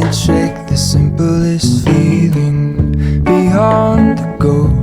can't shake the simplest feeling beyond the ghost.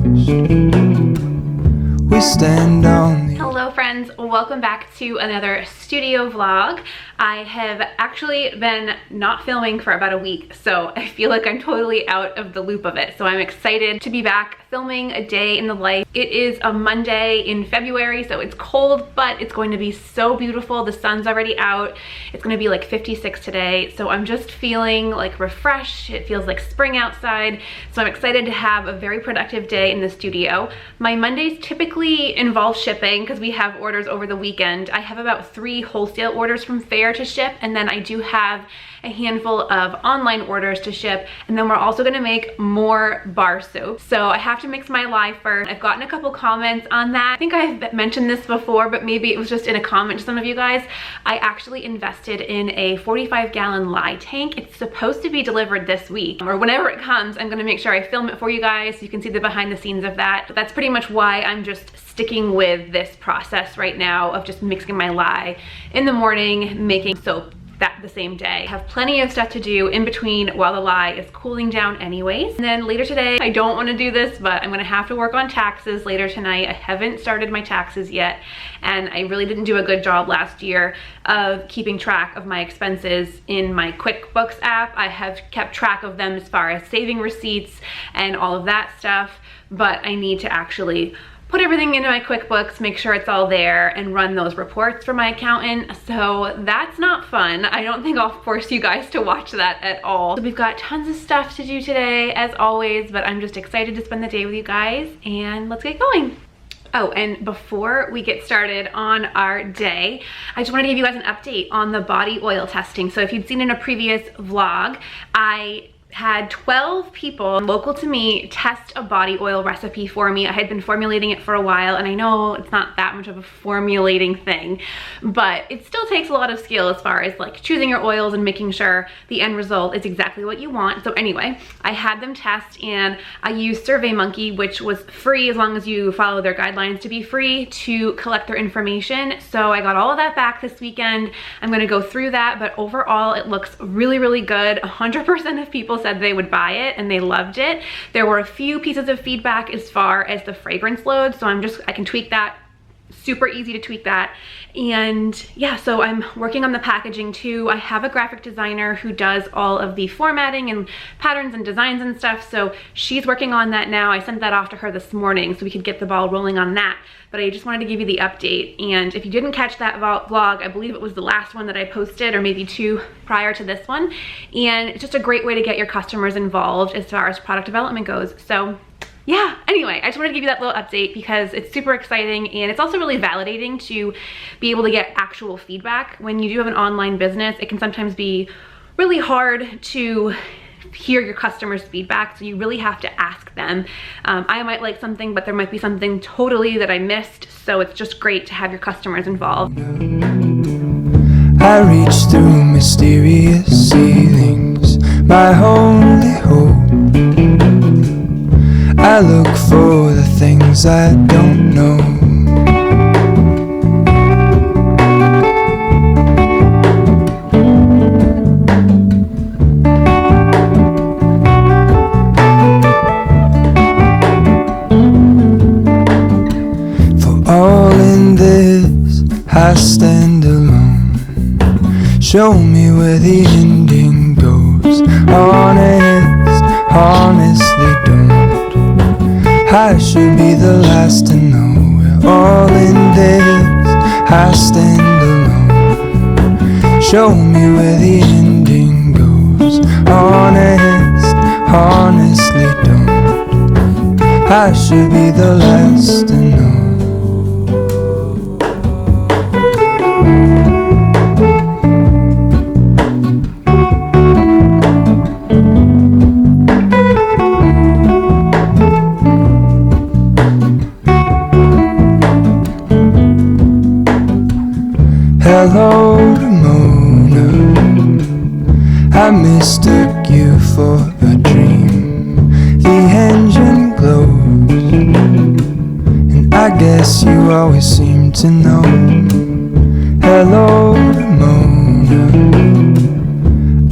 We stand on the... Hello friends, welcome back to another studio vlog. I have actually been not filming for about a week, so I feel like I'm totally out of the loop of it. So I'm excited to be back filming a day in the life. It is a Monday in February, so it's cold, but it's going to be so beautiful. The sun's already out. It's going to be like 56 today, so I'm just feeling like refreshed. It feels like spring outside, so I'm excited to have a very productive day in the studio. My Mondays typically involve shipping because we have orders over the weekend. I have about 3 wholesale orders from Fair to ship, and then I do have a handful of online orders to ship, and then we're also going to make more bar soap. So I have to mix my lye first. I've gotten a couple comments on that. I think I've mentioned this before, but maybe it was just in a comment to some of you guys. I actually invested in a 45-gallon lye tank. It's supposed to be delivered this week, or whenever it comes. I'm going to make sure I film it for you guys so you can see the behind the scenes of that. But that's pretty much why I'm just sticking with this process right now of just mixing my lye in the morning, making soap that the same day. I have plenty of stuff to do in between while the lye is cooling down anyways. And then later today, I don't want to do this, but I'm gonna have to work on taxes later tonight. I haven't started my taxes yet, and I really didn't do a good job last year of keeping track of my expenses in my QuickBooks app. I have kept track of them as far as saving receipts and all of that stuff, but I need to actually put everything into my QuickBooks, make sure it's all there, and run those reports for my accountant. So that's not fun. I don't think I'll force you guys to watch that at all. So we've got tons of stuff to do today, as always, but I'm just excited to spend the day with you guys, and let's get going. Oh, and before we get started on our day, I just wanted to give you guys an update on the body oil testing. So if you'd seen in a previous vlog, I had 12 people local to me test a body oil recipe for me. I had been formulating it for a while, and I know it's not that much of a formulating thing, but it still takes a lot of skill as far as like choosing your oils and making sure the end result is exactly what you want. So anyway, I had them test, and I used SurveyMonkey, which was free as long as you follow their guidelines to be free, to collect their information. So I got all of that back this weekend. I'm gonna go through that, but overall it looks really, really good. 100% of people said they would buy it and they loved it. There were a few pieces of feedback as far as the fragrance load, so I can tweak that. Super easy to tweak that. And yeah, so I'm working on the packaging too. I have a graphic designer who does all of the formatting and patterns and designs and stuff, so she's working on that now. I sent that off to her this morning so we could get the ball rolling on that. But I just wanted to give you the update. And if you didn't catch that vlog, I believe it was the last one that I posted, or maybe 2 prior to this one. And it's just a great way to get your customers involved as far as product development goes. So yeah, anyway, I just wanted to give you that little update because it's super exciting, and it's also really validating to be able to get actual feedback. When you do have an online business, it can sometimes be really hard to hear your customers' feedback, so you really have to ask them. I might like something, but there might be something totally that I missed, so it's just great to have your customers involved. I reach through mysterious ceilings, my only hope. I look for the things I don't know. For all in this, I stand alone. Show me where the ending goes. Honestly don't. I should be the last to know. We're all in this, I stand alone. Show me where the ending goes. Honestly don't. I should be the last to know. Hello to Mona, I mistook you for a dream. The engine glows, and I guess you always seem to know. Hello to Mona,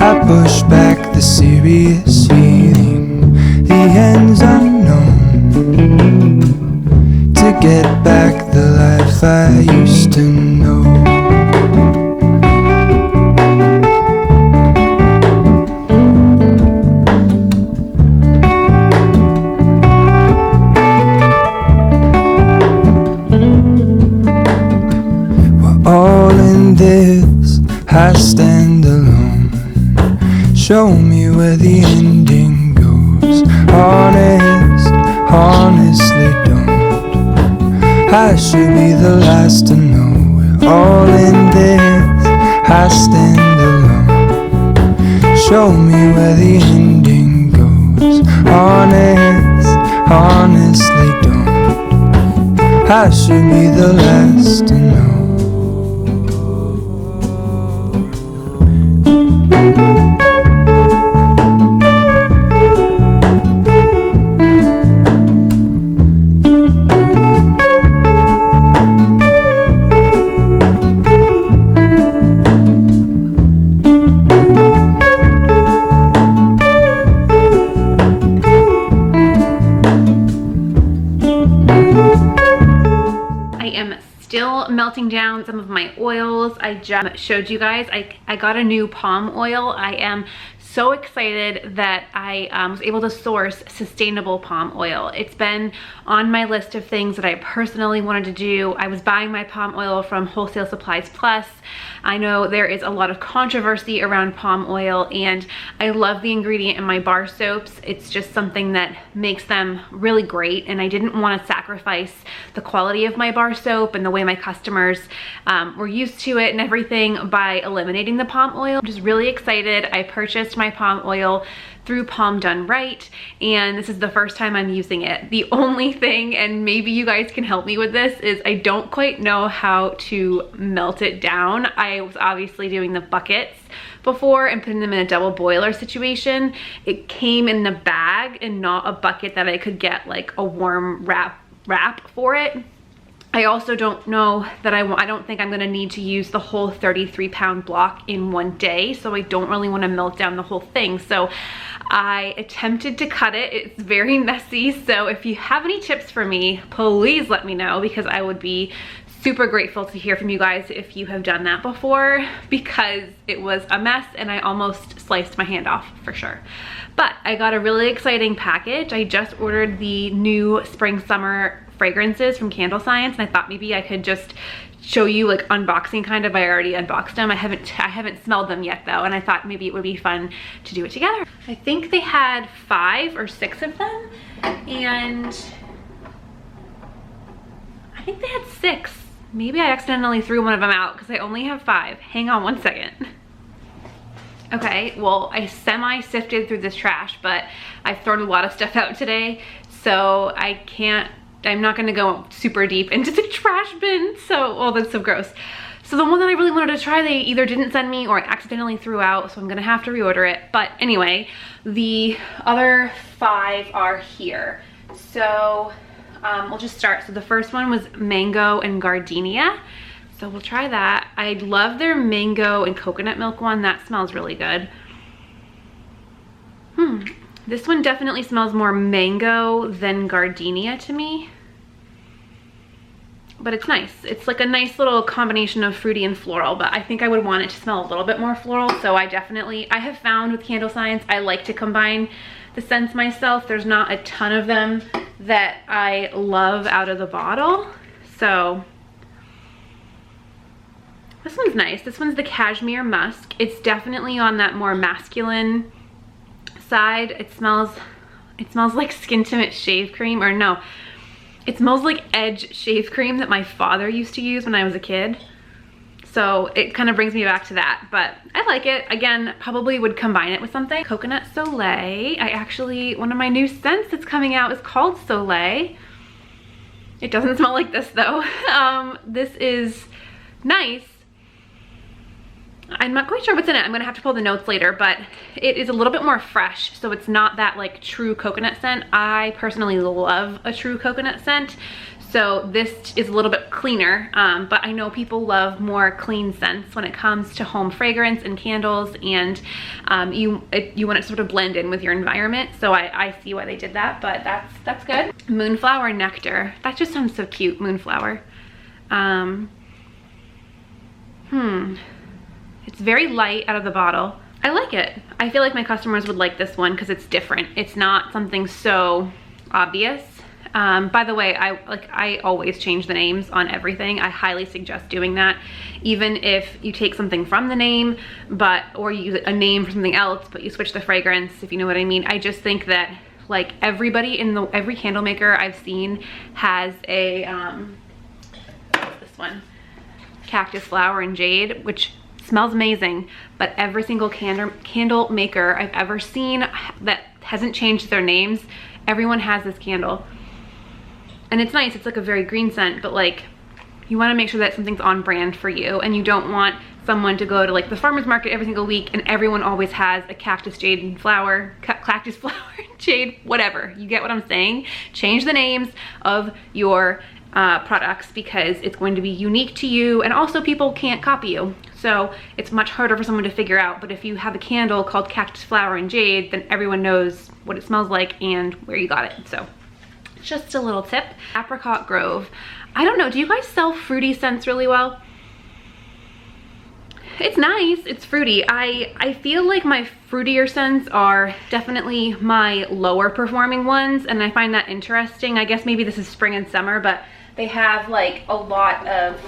I push back the the serious feeling, the end's unknown. To get back the life I used to know. We're all in this, I stand alone. Show me where the ending goes. Honest, honestly don't. I should be the last to know. We're all in this, I stand alone. Show me where the ending goes. Honest, honestly don't. I should be the last to know. Still melting down some of my oils. I just showed you guys I got a new palm oil. I am so excited that I was able to source sustainable palm oil. It's been on my list of things that I personally wanted to do. I was buying my palm oil from Wholesale Supplies Plus. I know there is a lot of controversy around palm oil, and I love the ingredient in my bar soaps. It's just something that makes them really great, and I didn't want to sacrifice the quality of my bar soap and the way my customers were used to it and everything by eliminating the palm oil. I'm just really excited. I purchased my palm oil through Palm Done Right, and this is the first time I'm using it. The only thing, and maybe you guys can help me with this, is I don't quite know how to melt it down. I was obviously doing the buckets before and putting them in a double boiler situation. It came in the bag and not a bucket that I could get like a warm wrap for it. I also don't know that I don't think I'm gonna need to use the whole 33-pound block in one day, so I don't really wanna melt down the whole thing. So I attempted to cut it. It's very messy, so if you have any tips for me, please let me know, because I would be super grateful to hear from you guys if you have done that before, because it was a mess and I almost sliced my hand off for sure. But I got a really exciting package. I just ordered the new spring summer fragrances from Candle Science, and I thought maybe I could just show you like unboxing kind of. I already unboxed them. I haven't smelled them yet though, and I thought maybe it would be fun to do it together. I think they had 5 or 6 of them, and I think they had 6. Maybe I accidentally threw one of them out because I only have 5. Hang on one second. Okay, well, I semi-sifted through this trash, but I've thrown a lot of stuff out today, so I'm not gonna go super deep into the trash bin, so, oh, that's so gross. So the one that I really wanted to try, they either didn't send me or I accidentally threw out, so I'm gonna have to reorder it. But anyway, the other 5 are here. So we'll just start. So the first one was mango and gardenia. So we'll try that. I love their mango and coconut milk one. That smells really good. This one definitely smells more mango than gardenia to me. But it's nice. It's like a nice little combination of fruity and floral, but I think I would want it to smell a little bit more floral. So I have found with Candle Science, I like to combine the scents myself. There's not a ton of them that I love out of the bottle. So this one's nice. This one's the Cashmere Musk. It's definitely on that more masculine side. It smells like Skintimate shave cream, or no, it smells like Edge shave cream that my father used to use when I was a kid. So it kind of brings me back to that, but I like it. Again, probably would combine it with something. Coconut Soleil. One of my new scents that's coming out is called Soleil. It doesn't smell like this though. This is nice. I'm not quite sure what's in it. I'm gonna have to pull the notes later, but it is a little bit more fresh, so it's not that like true coconut scent. I personally love a true coconut scent, So this is a little bit cleaner, but I know people love more clean scents when it comes to home fragrance and candles, and you want it to sort of blend in with your environment. So I see why they did that, but that's good. Moonflower nectar. That just sounds so cute, moonflower. It's very light out of the bottle. I like it. I feel like my customers would like this one because it's different. It's not something so obvious. By the way, I always change the names on everything. I highly suggest doing that, even if you take something from the name, or you use a name for something else, but you switch the fragrance, if you know what I mean. I just think that like every candle maker I've seen has a what's this one, cactus flower and jade, which smells amazing, but every single candle maker I've ever seen that hasn't changed their names, everyone has this candle. And it's nice, it's like a very green scent, but like you want to make sure that something's on brand for you, and you don't want someone to go to like the farmer's market every single week and everyone always has a cactus jade and flower, cactus flower jade, whatever. You get what I'm saying? Change the names of your products because it's going to be unique to you, and also people can't copy you. So it's much harder for someone to figure out, but if you have a candle called cactus flower and jade, then everyone knows what it smells like and where you got it. So just a little tip. Apricot Grove. I don't know, do you guys sell fruity scents really well? It's nice, it's fruity. I feel like my fruitier scents are definitely my lower performing ones, and I find that interesting. I guess maybe this is spring and summer, but they have like a lot of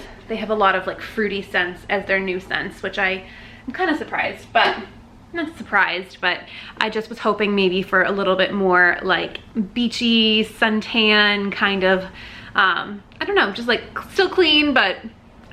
like fruity scents as their new scents, which I'm kind of surprised, but not surprised, but I just was hoping maybe for a little bit more like beachy, suntan kind of, I don't know, just like still clean, but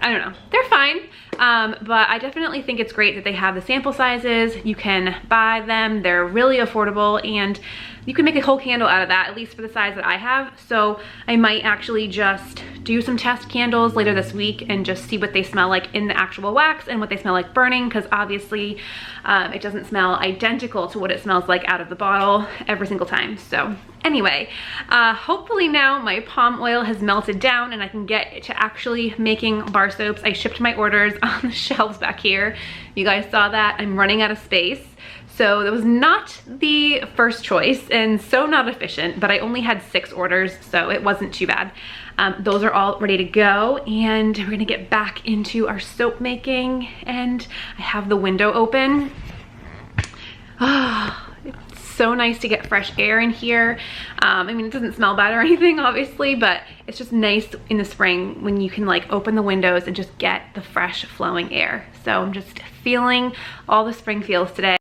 I don't know, they're fine. But I definitely think it's great that they have the sample sizes. You can buy them, they're really affordable, and you can make a whole candle out of that, at least for the size that I have. So I might actually just do some test candles later this week and just see what they smell like in the actual wax and what they smell like burning, because obviously it doesn't smell identical to what it smells like out of the bottle every single time. So anyway, hopefully now my palm oil has melted down and I can get to actually making bar soaps. I shipped my orders on the shelves back here. You guys saw that. I'm running out of space. So that was not the first choice and so not efficient, but I only had 6 orders, so it wasn't too bad. Those are all ready to go, and we're gonna get back into our soap making, and I have the window open. Oh, it's so nice to get fresh air in here. I mean, it doesn't smell bad or anything, obviously, but it's just nice in the spring when you can like open the windows and just get the fresh flowing air. So I'm just feeling all the spring feels today.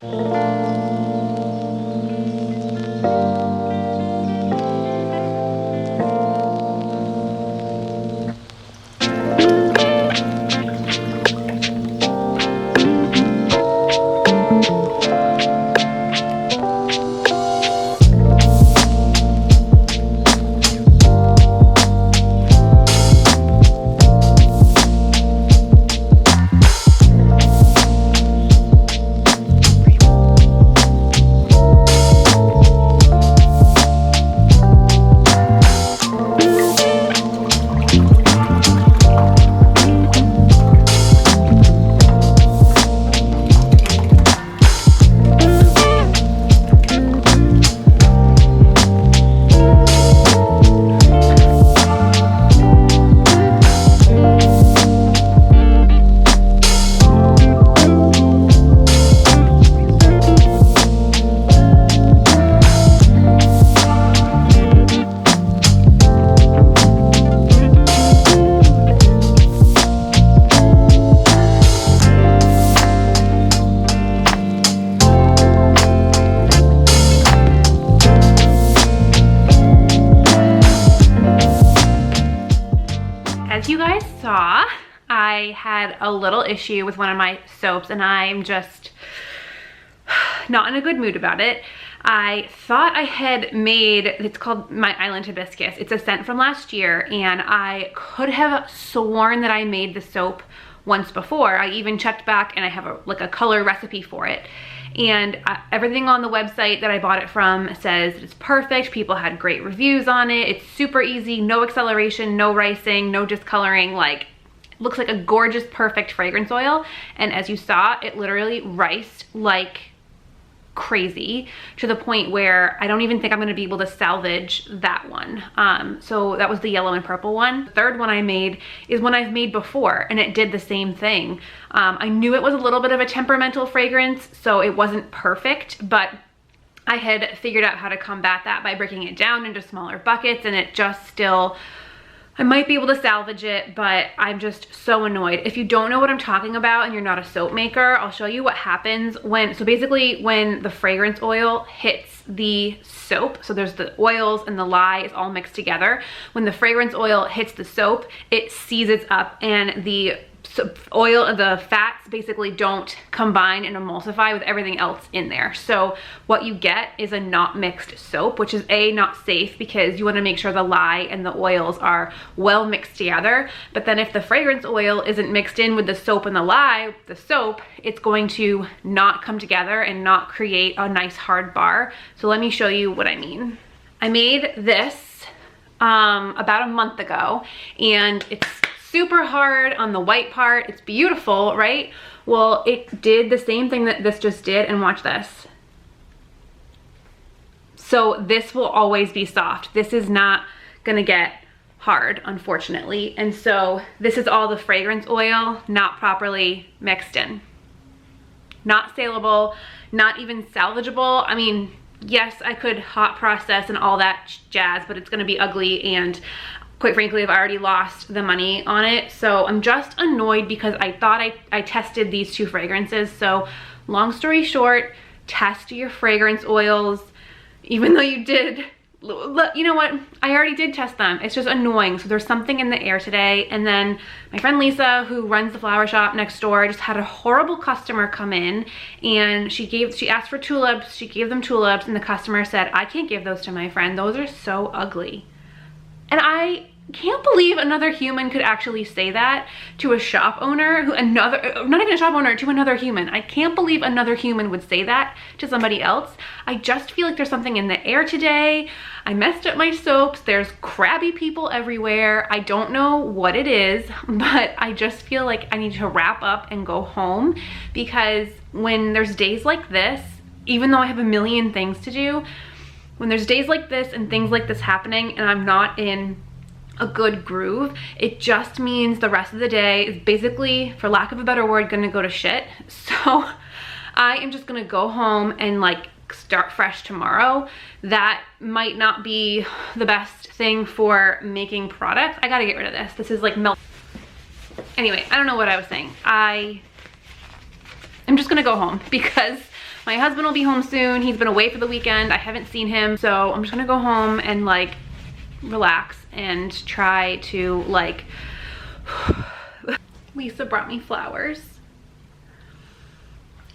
As you guys saw, I had a little issue with one of my soaps and I'm just not in a good mood about it. I thought I had made, it's called My Island Hibiscus. It's a scent from last year, and I could have sworn that I made the soap once before. I even checked back and I have a color recipe for it. and everything on the website that I bought it from says it's perfect. People had great reviews on it. It's super easy, no acceleration, no ricing, no discoloring. Like, looks like a gorgeous, perfect fragrance oil. And as you saw, it literally riced like crazy, to the point where I don't even think I'm going to be able to salvage that one. So that was the yellow and purple one. The third one I made is one I've made before, and it did the same thing. I knew it was a little bit of a temperamental fragrance, so it wasn't perfect, but I had figured out how to combat that by breaking it down into smaller buckets, and it just still, I might be able to salvage it, but I'm just so annoyed. If you don't know what I'm talking about and you're not a soap maker, I'll show you what happens when, so basically when the fragrance oil hits the soap, so there's the oils and the lye is all mixed together. When the fragrance oil hits the soap, it seizes up, and the oil, the fats basically don't combine and emulsify with everything else in there. So what you get is a not mixed soap, which is not safe, because you want to make sure the lye and the oils are well mixed together. But then if the fragrance oil isn't mixed in with the soap and the lye, the soap, it's going to not come together and not create a nice hard bar. So let me show you what I mean. I made this about a month ago, and it's super hard on the white part. It's beautiful, right? Well, it did the same thing that this just did, and watch this. So this will always be soft. This is not gonna get hard, unfortunately. And so this is all the fragrance oil not properly mixed in. Not saleable, not even salvageable. I mean, yes, I could hot process and all that jazz, but it's gonna be ugly, and quite frankly, I've already lost the money on it. So I'm just annoyed because I thought I tested these two fragrances. So long story short, test your fragrance oils, even though you did, you know what? I already did test them. It's just annoying. So there's something in the air today. And then my friend Lisa, who runs the flower shop next door, just had a horrible customer come in, and she asked for tulips. She gave them tulips, and the customer said, "I can't give those to my friend. Those are so ugly." And I can't believe another human could actually say that to a shop owner, not even a shop owner, to another human. I can't believe another human would say that to somebody else. I just feel like there's something in the air today. I messed up my soaps. There's crabby people everywhere. I don't know what it is, but I just feel like I need to wrap up and go home, because when there's days like this, even though I have a million things to do, when there's days like this and things like this happening and I'm not in a good groove, it just means the rest of the day is basically, for lack of a better word, gonna go to shit. So I am just gonna go home and like start fresh tomorrow. That might not be the best thing for making products. I gotta get rid of this. This is like milk. Anyway, I don't know what I was saying. I'm just gonna go home because my husband will be home soon. He's been away for the weekend. I haven't seen him. So I'm just gonna go home and like relax and try to like, Lisa brought me flowers.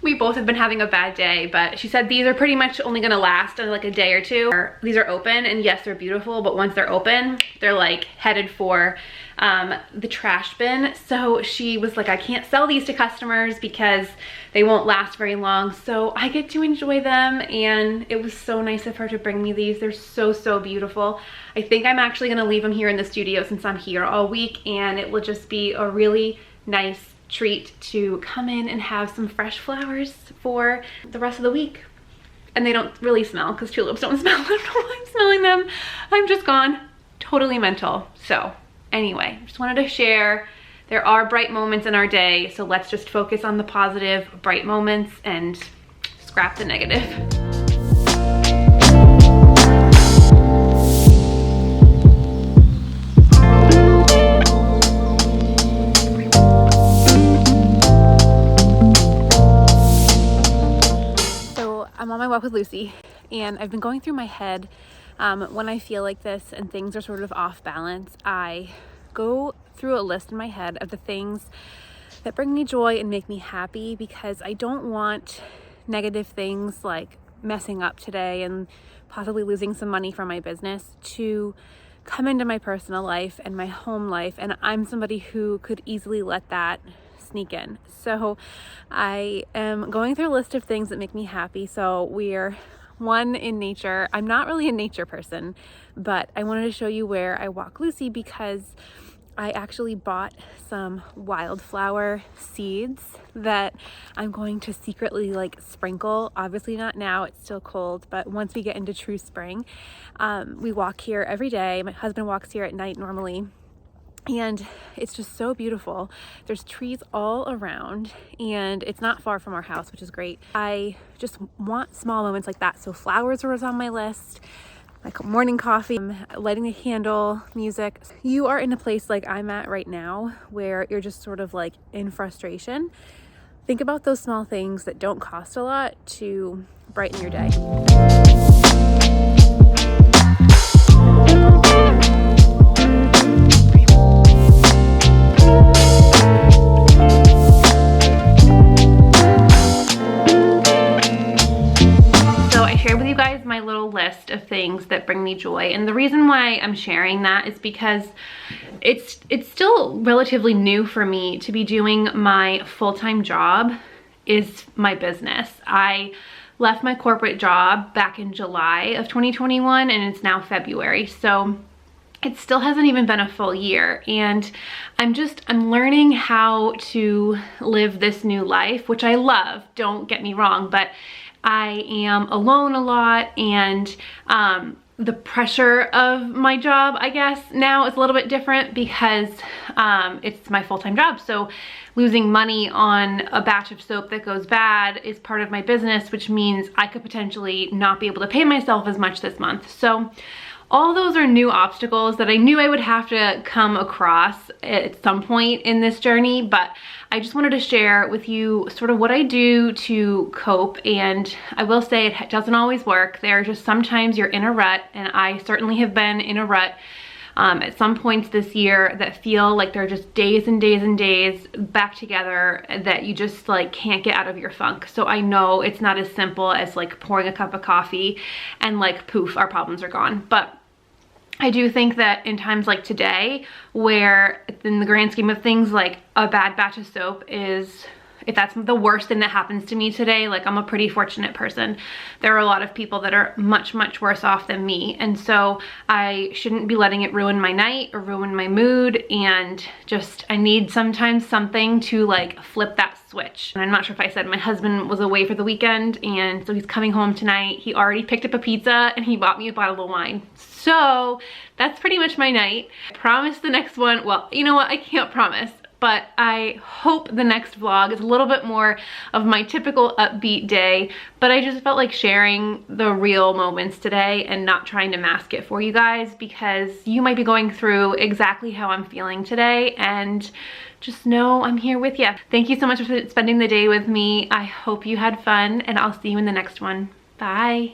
We both have been having a bad day, but she said these are pretty much only gonna last like a day or two. These are open, and yes, they're beautiful, but once they're open, they're like headed for the trash bin. So she was like, I can't sell these to customers because they won't last very long. So I get to enjoy them, and it was so nice of her to bring me these. They're so, so beautiful. I think I'm actually gonna leave them here in the studio since I'm here all week, and it will just be a really nice treat to come in and have some fresh flowers for the rest of the week. And they don't really smell because tulips don't smell. I don't know why I'm smelling them. I'm just gone totally mental. So anyway, just wanted to share. There are bright moments in our day, so let's just focus on the positive, bright moments and scrap the negative. I'm on my walk with Lucy, and I've been going through my head when I feel like this and things are sort of off balance. I go through a list in my head of the things that bring me joy and make me happy, because I don't want negative things like messing up today and possibly losing some money from my business to come into my personal life and my home life. And I'm somebody who could easily let that sneak in. So I am going through a list of things that make me happy. So we're one in nature. I'm not really a nature person, but I wanted to show you where I walk Lucy because I actually bought some wildflower seeds that I'm going to secretly like sprinkle. Obviously not now, it's still cold, but once we get into true spring, we walk here every day. My husband walks here at night normally. And it's just so beautiful. There's trees all around and it's not far from our house, which is great. I just want small moments like that. So flowers was on my list, like morning coffee, lighting a candle, music. You are in a place like I'm at right now where you're just sort of like in frustration. Think about those small things that don't cost a lot to brighten your day. My little list of things that bring me joy, and the reason why I'm sharing that is because it's still relatively new for me to be doing my full-time job is my business. I left my corporate job back in July of 2021 and it's now February, so it still hasn't even been a full year, and I'm learning how to live this new life, which I love, don't get me wrong, but I am alone a lot, and the pressure of my job, I guess, now is a little bit different because it's my full-time job. So losing money on a batch of soap that goes bad is part of my business, which means I could potentially not be able to pay myself as much this month. So all those are new obstacles that I knew I would have to come across at some point in this journey, but I just wanted to share with you sort of what I do to cope. And I will say it doesn't always work. There are just sometimes you're in a rut, and I certainly have been in a rut at some points this year that feel like they're just days and days and days back together that you just like can't get out of your funk. So I know it's not as simple as like pouring a cup of coffee and like poof, our problems are gone. But I do think that in times like today, where in the grand scheme of things, like a bad batch of soap is, if that's the worst thing that happens to me today, like I'm a pretty fortunate person. There are a lot of people that are much, much worse off than me. And so I shouldn't be letting it ruin my night or ruin my mood. And just, I need sometimes something to like flip that switch. And I'm not sure if I said my husband was away for the weekend, and so he's coming home tonight. He already picked up a pizza and he bought me a bottle of wine. So that's pretty much my night. I promise the next one, well, you know what, I can't promise, but I hope the next vlog is a little bit more of my typical upbeat day, but I just felt like sharing the real moments today and not trying to mask it for you guys, because you might be going through exactly how I'm feeling today, and just know I'm here with you. Thank you so much for spending the day with me. I hope you had fun, and I'll see you in the next one. Bye.